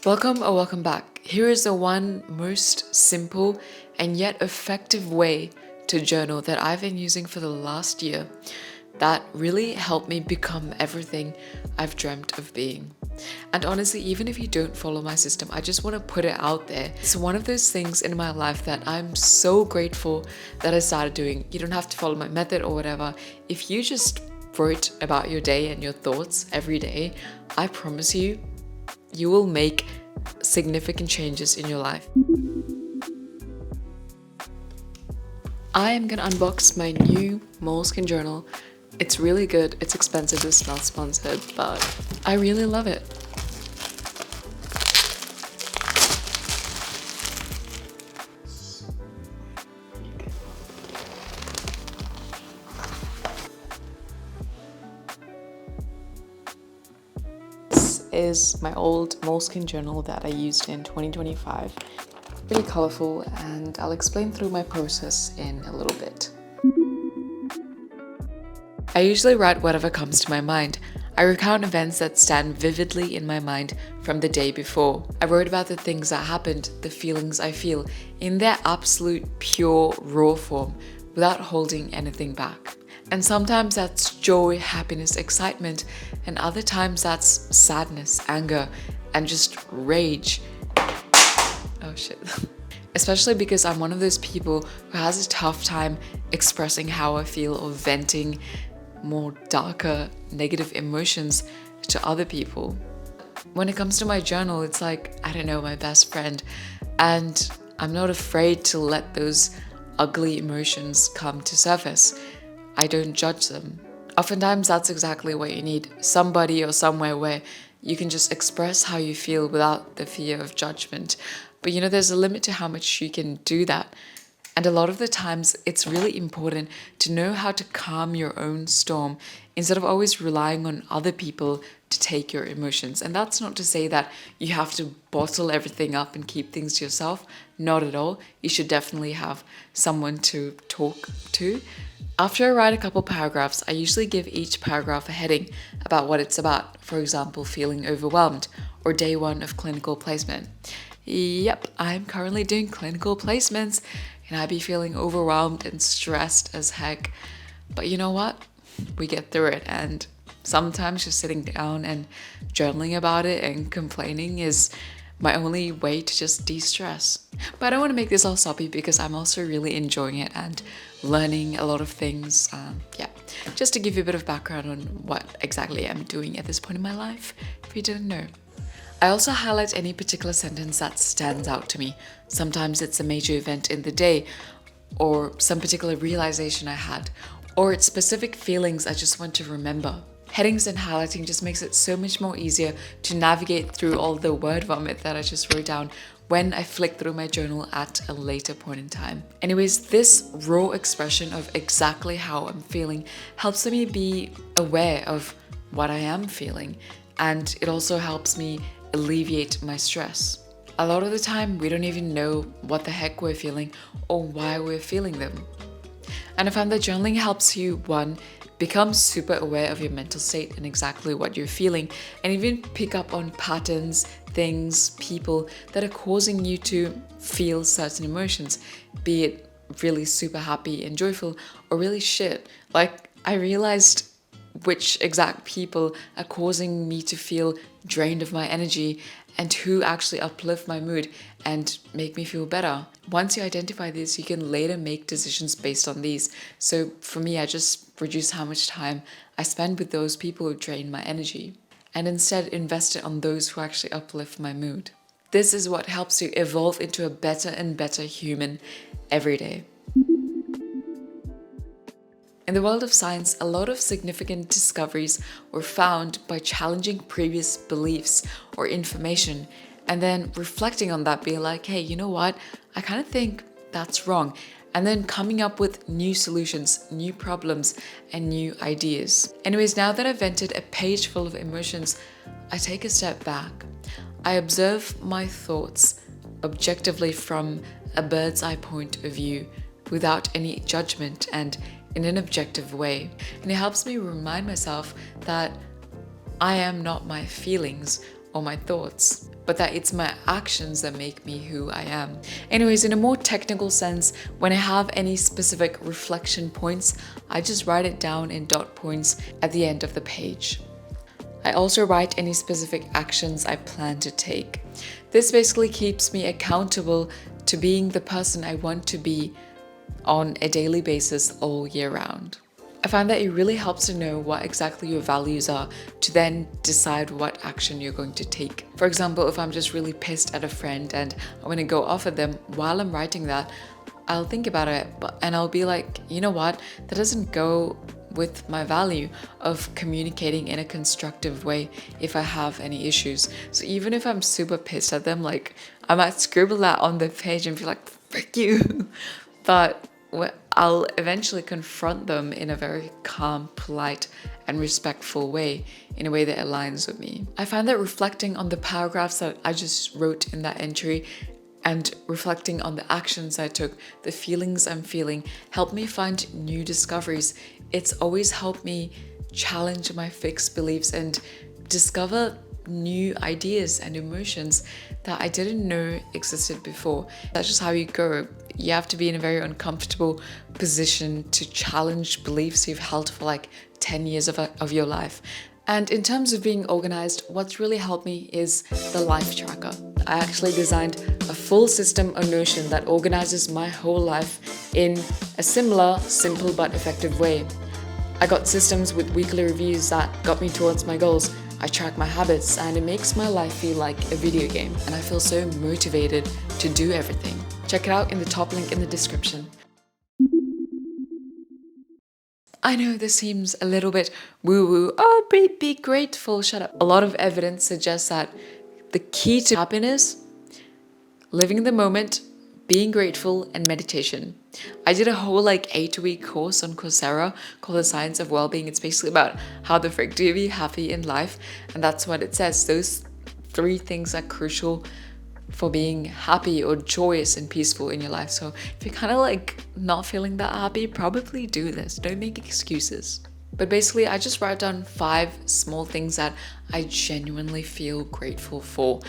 Welcome or welcome back. Here is the one most simple and yet effective way to journal that I've been using for the last year that really helped me become everything I've dreamt of being. And honestly, even if you don't follow my system, I just want to put it out there. It's one of those things in my life that I'm so grateful that I started doing. You don't have to follow my method or whatever. If you just wrote about your day and your thoughts every day, I promise you, you will make significant changes in your life. I am gonna unbox my new Moleskine journal. It's really good. It's expensive. It's not sponsored, but I really love it. This is my old Moleskine journal that I used in 2025. Really colorful, and I'll explain through my process in a little bit. I usually write whatever comes to my mind. I recount events that stand vividly in my mind from the day before. I wrote about the things that happened, the feelings I feel, in their absolute pure raw form, without holding anything back. And sometimes that's joy, happiness, excitement, and other times that's sadness, anger, and just rage. Oh shit. Especially because I'm one of those people who has a tough time expressing how I feel or venting more darker, negative emotions to other people. When it comes to my journal, it's like, I don't know, my best friend. And I'm not afraid to let those ugly emotions come to surface. I don't judge them. Oftentimes, that's exactly what you need. Somebody or somewhere where you can just express how you feel without the fear of judgment. But there's a limit to how much you can do that. And a lot of the times, it's really important to know how to calm your own storm instead of always relying on other people to take your emotions. And that's not to say that you have to bottle everything up and keep things to yourself. Not at all. You should definitely have someone to talk to. After I write a couple paragraphs, I usually give each paragraph a heading about what it's about. For example, feeling overwhelmed or day one of clinical placement. Yep, I'm currently doing clinical placements and I be feeling overwhelmed and stressed as heck. But you know what? We get through it, and sometimes just sitting down and journaling about it and complaining is my only way to just de-stress. But I don't want to make this all soppy because I'm also really enjoying it and learning a lot of things. Just to give you a bit of background on what exactly I'm doing at this point in my life, if you didn't know. I also highlight any particular sentence that stands out to me. Sometimes it's a major event in the day, or some particular realization I had, or it's specific feelings I just want to remember. Headings and highlighting just makes it so much more easier to navigate through all the word vomit that I just wrote down when I flick through my journal at a later point in time. Anyways, this raw expression of exactly how I'm feeling helps me be aware of what I am feeling, and it also helps me alleviate my stress. A lot of the time, we don't even know what the heck we're feeling or why we're feeling them. And I found that journaling helps you, one, become super aware of your mental state and exactly what you're feeling, and even pick up on patterns, things, people that are causing you to feel certain emotions, be it really super happy and joyful or really shit. Like, I realized which exact people are causing me to feel drained of my energy and who actually uplift my mood and make me feel better. Once you identify these, you can later make decisions based on these. So for me, I just reduce how much time I spend with those people who drain my energy and instead invest it on those who actually uplift my mood. This is what helps you evolve into a better and better human every day. In the world of science, a lot of significant discoveries were found by challenging previous beliefs or information and then reflecting on that, being like, hey, you know what? I kind of think that's wrong. And then coming up with new solutions, new problems, and new ideas. Anyways, now that I've vented a page full of emotions, I take a step back. I observe my thoughts objectively from a bird's eye point of view without any judgment and in an objective way. And it helps me remind myself that I am not my feelings or my thoughts. but that it's my actions that make me who I am. Anyways, in a more technical sense, when I have any specific reflection points, I just write it down in dot points at the end of the page. I also write any specific actions I plan to take. This basically keeps me accountable to being the person I want to be on a daily basis all year round. I find that it really helps to know what exactly your values are to then decide what action you're going to take. For example, if I'm just really pissed at a friend and I want to go off at them, while I'm writing that, I'll think about it and I'll be like, you know what, that doesn't go with my value of communicating in a constructive way if I have any issues. So even if I'm super pissed at them, like I might scribble that on the page and be like, frick you. But I'll eventually confront them in a very calm, polite, and respectful way, in a way that aligns with me. I find that reflecting on the paragraphs that I just wrote in that entry and reflecting on the actions I took, the feelings I'm feeling, helped me find new discoveries. It's always helped me challenge my fixed beliefs and discover new ideas and emotions that I didn't know existed before. That's just how you go. You have to be in a very uncomfortable position to challenge beliefs you've held for like 10 years of your life. And in terms of being organized, what's really helped me is the life tracker. I actually designed a full system on Notion that organizes my whole life in a similar, simple but effective way. I got systems with weekly reviews that got me towards my goals. I track my habits and it makes my life feel like a video game, and I feel so motivated to do everything. Check it out in the top link in the description. I know this seems a little bit woo-woo. Oh, be grateful, shut up. A lot of evidence suggests that the key to happiness, living in the moment, being grateful, and meditation. I did a whole 8-week course on Coursera called The Science of Wellbeing. It's basically about how the frick do you be happy in life, and that's what it says. Those 3 things are crucial for being happy or joyous and peaceful in your life. So if you're kind of not feeling that happy, probably do this. Don't make excuses. But basically, I just write down 5 small things that I genuinely feel grateful for.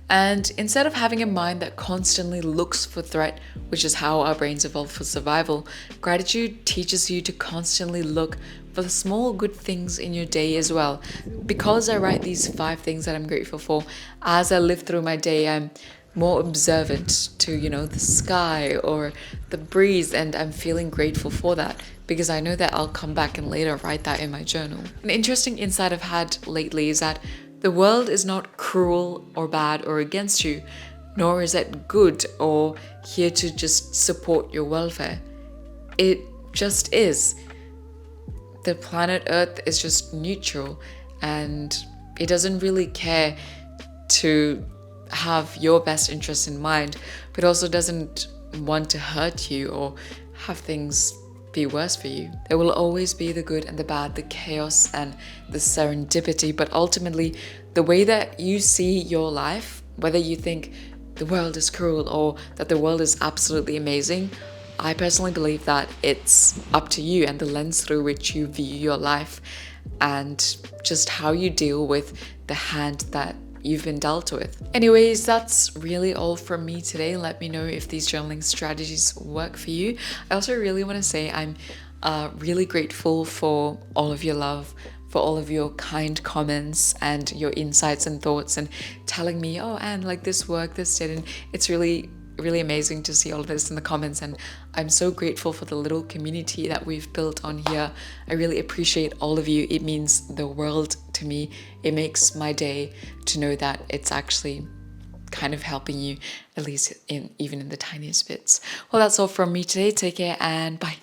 And instead of having a mind that constantly looks for threat, which is how our brains evolved for survival, gratitude teaches you to constantly look for the small good things in your day as well. Because I write these 5 things that I'm grateful for, as I live through my day, I'm more observant to, the sky or the breeze, and I'm feeling grateful for that because I know that I'll come back and later write that in my journal. An interesting insight I've had lately is that the world is not cruel or bad or against you, nor is it good or here to just support your welfare. It just is. The planet Earth is just neutral and it doesn't really care to have your best interests in mind, but also doesn't want to hurt you or have things be worse for you. There will always be the good and the bad, the chaos and the serendipity, but ultimately the way that you see your life, whether you think the world is cruel or that the world is absolutely amazing, I personally believe that it's up to you and the lens through which you view your life and just how you deal with the hand that you've been dealt with. Anyways, that's really all from me today. Let me know if these journaling strategies work for you. I also really want to say I'm really grateful for all of your love, for all of your kind comments and your insights and thoughts and telling me, oh, Anne, this worked, this didn't. It's really amazing to see all of this in the comments, and I'm so grateful for the little community that we've built on here. I really appreciate all of you. It means the world to me. It makes my day to know that it's actually kind of helping you, at least even in the tiniest bits. Well, that's all from me today. Take care and bye.